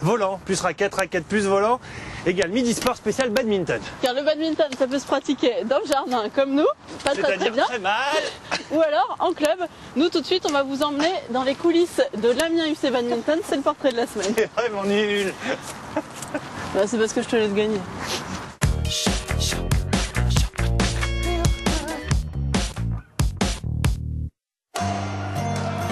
volant, plus raquette, raquette plus volant, égale midi sport spécial badminton. Car le badminton, ça peut se pratiquer dans le jardin comme nous, pas très bien. Très mal. Ou alors en club. Nous tout de suite, on va vous emmener dans les coulisses de l'Amiens UC Badminton. C'est le portrait de la semaine. C'est vraiment nul. Bah, c'est parce que je te laisse gagner.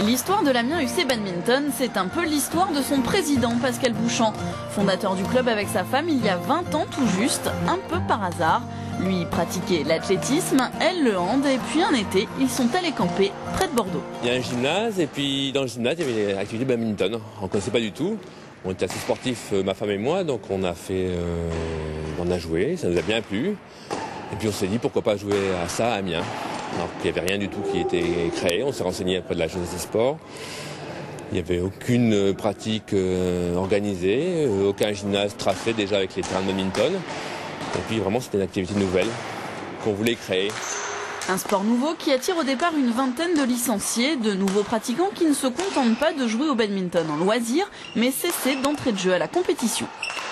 L'histoire de l'Amiens UC Badminton, c'est un peu l'histoire de son président, Pascal Bouchamp. Fondateur du club avec sa femme il y a 20 ans tout juste, un peu par hasard. Lui pratiquait l'athlétisme, elle le hand, et puis un été, ils sont allés camper près de Bordeaux. Il y a un gymnase, et puis dans le gymnase, il y avait l'activité badminton. On ne connaissait pas du tout. On était assez sportifs, ma femme et moi, donc on a joué, ça nous a bien plu. Et puis on s'est dit pourquoi pas jouer à ça à Amiens. Alors qu'il n'y avait rien du tout qui était créé, on s'est renseigné auprès de la jeunesse des sports. Il n'y avait aucune pratique organisée, aucun gymnase tracé déjà avec les terrains de badminton. Et puis vraiment c'était une activité nouvelle qu'on voulait créer. Un sport nouveau qui attire au départ une vingtaine de licenciés, de nouveaux pratiquants qui ne se contentent pas de jouer au badminton en loisir, mais cesser d'entrer de jeu à la compétition.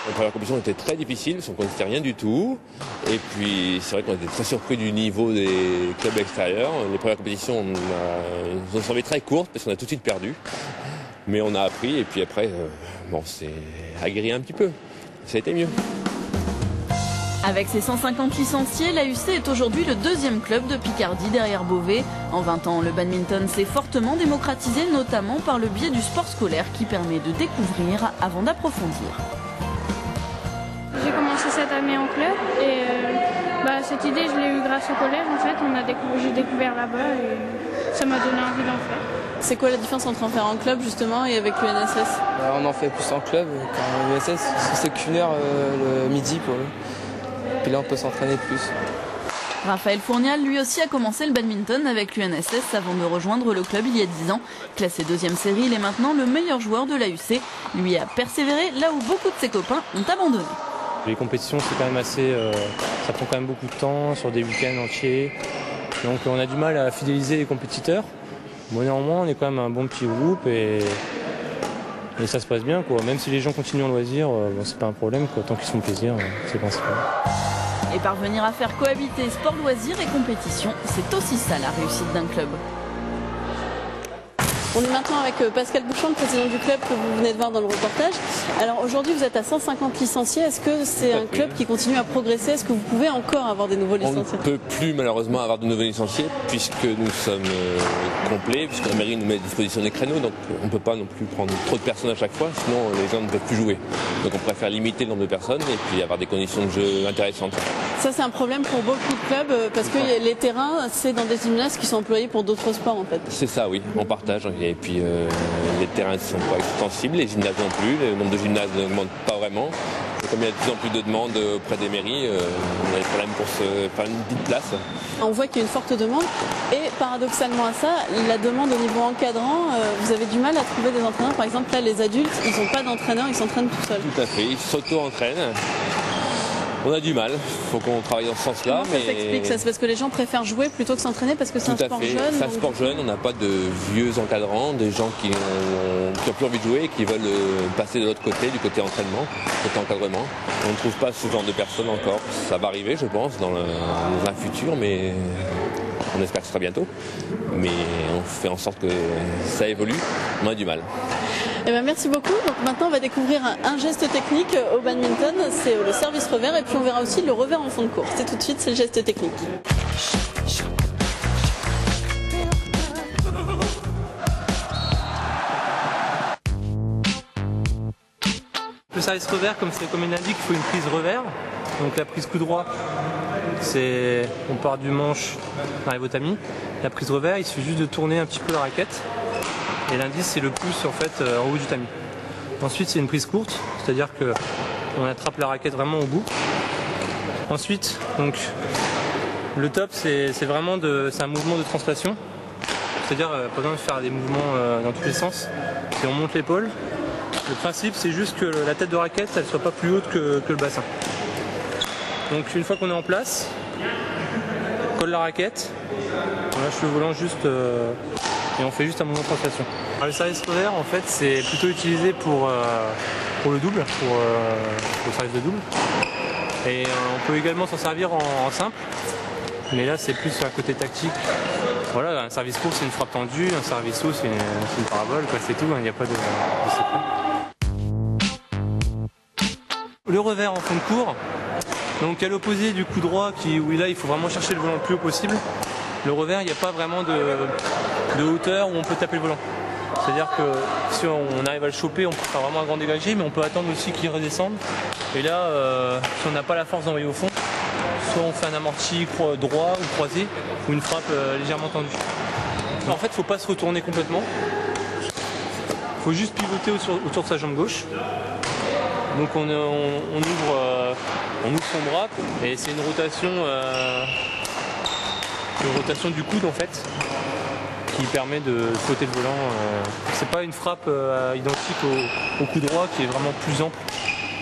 La première compétition était très difficile, parce qu'on ne connaissait rien du tout. Et puis c'est vrai qu'on était très surpris du niveau des clubs extérieurs. Les premières compétitions nous ont semblé très courtes, parce qu'on a tout de suite perdu. Mais on a appris, et puis après, c'est aguerri un petit peu. Ça a été mieux. Avec ses 150 licenciés, l'AUC est aujourd'hui le deuxième club de Picardie derrière Beauvais. En 20 ans, le badminton s'est fortement démocratisé, notamment par le biais du sport scolaire qui permet de découvrir avant d'approfondir. J'ai commencé cette année en club et cette idée je l'ai eue grâce au collège en fait. J'ai découvert là-bas et ça m'a donné envie d'en faire. C'est quoi la différence entre en faire en club justement et avec l'UNSS? On en fait plus en club qu'en UNSS, c'est qu'une heure le midi pour eux. Puis là on peut s'entraîner plus. Raphaël Fournial, lui aussi, a commencé le badminton avec l'UNSS avant de rejoindre le club il y a 10 ans. Classé deuxième série, il est maintenant le meilleur joueur de l'AUC. Lui a persévéré là où beaucoup de ses copains ont abandonné. Les compétitions, c'est quand même ça prend quand même beaucoup de temps, sur des week-ends entiers. Donc on a du mal à fidéliser les compétiteurs. Bon, néanmoins, on est quand même un bon petit groupe et ça se passe bien, quoi. Même si les gens continuent en loisir, c'est pas un problème, quoi. Tant qu'ils se font plaisir, c'est principal. Et parvenir à faire cohabiter sport, loisirs et compétition, c'est aussi ça la réussite d'un club. On est maintenant avec Pascal Bouchamp, le président du club que vous venez de voir dans le reportage. Alors aujourd'hui vous êtes à 150 licenciés, est-ce que c'est un club qui continue à progresser? Est-ce que vous pouvez encore avoir des nouveaux licenciés? On ne peut plus malheureusement avoir de nouveaux licenciés puisque nous sommes complets, puisque la mairie nous met à disposition des créneaux, donc on ne peut pas non plus prendre trop de personnes à chaque fois, sinon les gens ne peuvent plus jouer. Donc on préfère limiter le nombre de personnes et puis avoir des conditions de jeu intéressantes. Ça c'est un problème pour beaucoup de clubs parce que les terrains c'est dans des gymnases qui sont employés pour d'autres sports en fait. C'est ça, oui, on partage. Et puis les terrains ne sont pas extensibles, les gymnases non plus, le nombre de gymnases n'augmente pas vraiment. Et comme il y a de plus en plus de demandes auprès des mairies, on a des problèmes pour se faire une petite place. On voit qu'il y a une forte demande et paradoxalement à ça, la demande au niveau encadrant, vous avez du mal à trouver des entraîneurs. Par exemple là les adultes, ils n'ont pas d'entraîneur, ils s'entraînent tout seuls. Tout à fait, ils s'auto-entraînent. On a du mal, il faut qu'on travaille dans ce sens-là. Comment ça s'explique? C'est parce que les gens préfèrent jouer plutôt que s'entraîner parce que c'est un sport jeune? C'est un sport jeune, on n'a pas de vieux encadrants, des gens qui ont plus envie de jouer et qui veulent passer de l'autre côté, du côté entraînement, côté encadrement. On ne trouve pas ce genre de personnes encore. Ça va arriver, je pense, dans un futur, mais on espère que ce sera bientôt. Mais on fait en sorte que ça évolue, on a du mal. Eh ben, merci beaucoup. Donc maintenant on va découvrir un geste technique au badminton, c'est le service revers et puis on verra aussi le revers en fond de cours. C'est tout de suite, c'est le geste technique. Le service revers, comme il indique, il faut une prise revers. Donc la prise coup droit, on part du manche, on arrive au tamis. La prise revers, il suffit juste de tourner un petit peu la raquette. Et l'indice c'est le pouce en fait en haut du tamis. Ensuite c'est une prise courte, c'est-à-dire qu'on attrape la raquette vraiment au bout. Ensuite donc le top c'est vraiment un mouvement de translation, c'est-à-dire pas besoin de faire des mouvements dans tous les sens. Et on monte l'épaule. Le principe c'est juste que la tête de raquette elle soit pas plus haute que le bassin. Donc une fois qu'on est en place, on colle la raquette, on lâche le volant juste et on fait juste un mouvement de translation. Le service revers en fait c'est plutôt utilisé pour pour le double, pour le service de double. Et on peut également s'en servir en simple, mais là c'est plus sur un côté tactique. Voilà, un service court c'est une frappe tendue, un service haut c'est une parabole, c'est tout, il n'y a pas de secret. Le revers en fond de cours, donc à l'opposé du coup droit où là il faut vraiment chercher le volant le plus haut possible. Le revers, il n'y a pas vraiment de hauteur où on peut taper le volant. C'est-à-dire que si on arrive à le choper, on peut faire vraiment un grand dégagé, mais on peut attendre aussi qu'il redescende. Et là, si on n'a pas la force d'envoyer au fond, soit on fait un amorti droit ou croisé, ou une frappe légèrement tendue. En fait, il ne faut pas se retourner complètement. Il faut juste pivoter autour de sa jambe gauche. Donc on ouvre son bras, et c'est une rotation du coude en fait, qui permet de flotter le volant. C'est pas une frappe identique au coup droit qui est vraiment plus ample.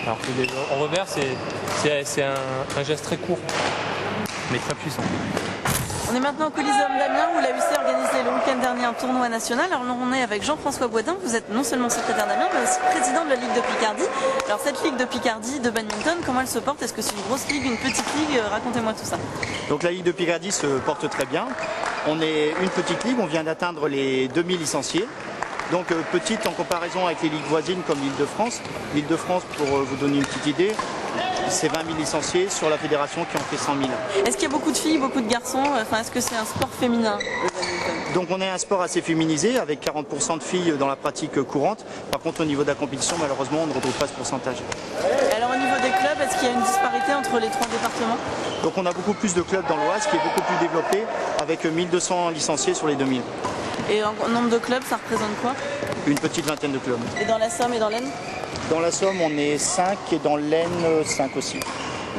Alors que en revers c'est un geste très court mais très puissant. On est maintenant au Coliseum d'Amiens où la UC a organisé le week-end dernier un tournoi national. Alors on est avec Jean-François Boisdin, vous êtes non seulement secrétaire d'Amiens mais aussi président de la Ligue de Picardie. Alors cette Ligue de Picardie de badminton, comment elle se porte? Est-ce que c'est une grosse ligue, une petite ligue? Racontez-moi tout ça. Donc la Ligue de Picardie se porte très bien. On est une petite ligue, on vient d'atteindre les 2000 licenciés. Donc petite en comparaison avec les ligues voisines comme l'Île-de-France. L'Île-de-France, pour vous donner une petite idée, c'est 20 000 licenciés sur la fédération qui en fait 100 000. Est-ce qu'il y a beaucoup de filles, beaucoup de garçons? Enfin, est-ce que c'est un sport féminin, le badminton? Donc on est un sport assez féminisé avec 40% de filles dans la pratique courante. Par contre au niveau de la compétition, malheureusement, on ne retrouve pas ce pourcentage. Alors au niveau des clubs, est-ce qu'il y a une disparité entre les trois départements? Donc on a beaucoup plus de clubs dans l'Oise qui est beaucoup plus développé avec 1200 licenciés sur les 2000. Et en nombre de clubs, ça représente quoi? Une petite vingtaine de clubs. Et dans la Somme et dans l'Aisne? Dans la Somme, on est 5 et dans l'Aisne, 5 aussi.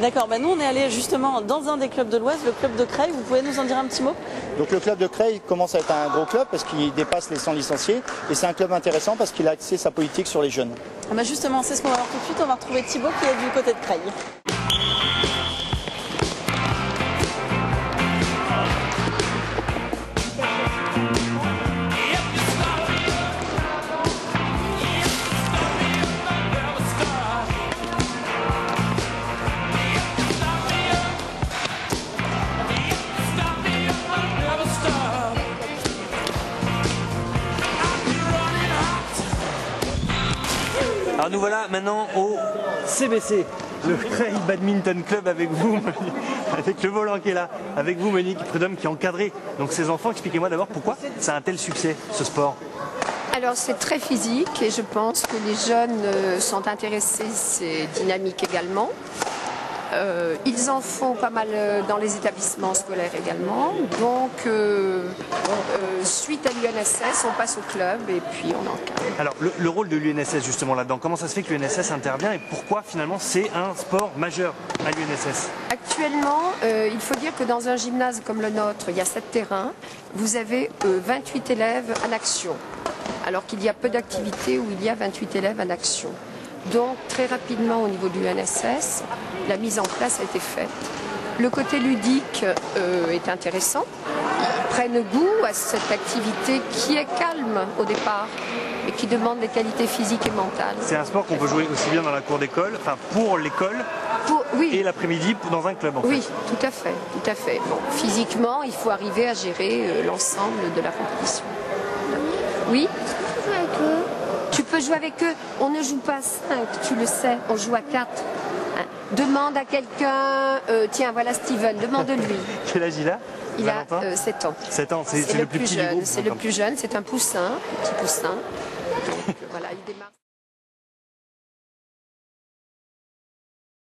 D'accord, nous on est allé justement dans un des clubs de l'Oise, le club de Creil. Vous pouvez nous en dire un petit mot? Donc le club de Creil commence à être un gros club parce qu'il dépasse les 100 licenciés et c'est un club intéressant parce qu'il a axé sa politique sur les jeunes. Justement, c'est ce qu'on va voir tout de suite. On va retrouver Thibaut qui est du côté de Creil. Alors nous voilà maintenant au CBC, le Creil Badminton Club avec vous, avec le volant qui est là, avec vous Monique Prudhomme qui est encadré. Donc ces enfants, expliquez-moi d'abord pourquoi ça a un tel succès ce sport. Alors c'est très physique et je pense que les jeunes sont intéressés, c'est dynamique également. Ils en font pas mal dans les établissements scolaires également. Donc suite à l'UNSS, on passe au club et puis on encadre. Alors le rôle de l'UNSS justement là-dedans, comment ça se fait que l'UNSS intervient et pourquoi finalement c'est un sport majeur à l'UNSS? Actuellement, il faut dire que dans un gymnase comme le nôtre, il y a 7 terrains, vous avez 28 élèves en action. Alors qu'il y a peu d'activités où il y a 28 élèves en action. Donc très rapidement au niveau de l'UNSS, la mise en place a été faite. Le côté ludique est intéressant. Ils prennent goût à cette activité qui est calme au départ et qui demande des qualités physiques et mentales. C'est un sport qu'on peut jouer aussi bien dans la cour d'école, enfin pour l'école, oui. Et l'après-midi dans un club en fait. Oui, tout à fait, tout à fait. Bon, physiquement, il faut arriver à gérer l'ensemble de la compétition. Oui. Tu peux jouer avec eux. On ne joue pas à 5, tu le sais, on joue à 4. Demande à quelqu'un, tiens voilà Steven, demande-lui. Quel âge il a? Il a 7 ans. 7 ans, c'est le plus petit du groupe. C'est le plus jeune, c'est un poussin, petit poussin. Donc voilà, il démarre.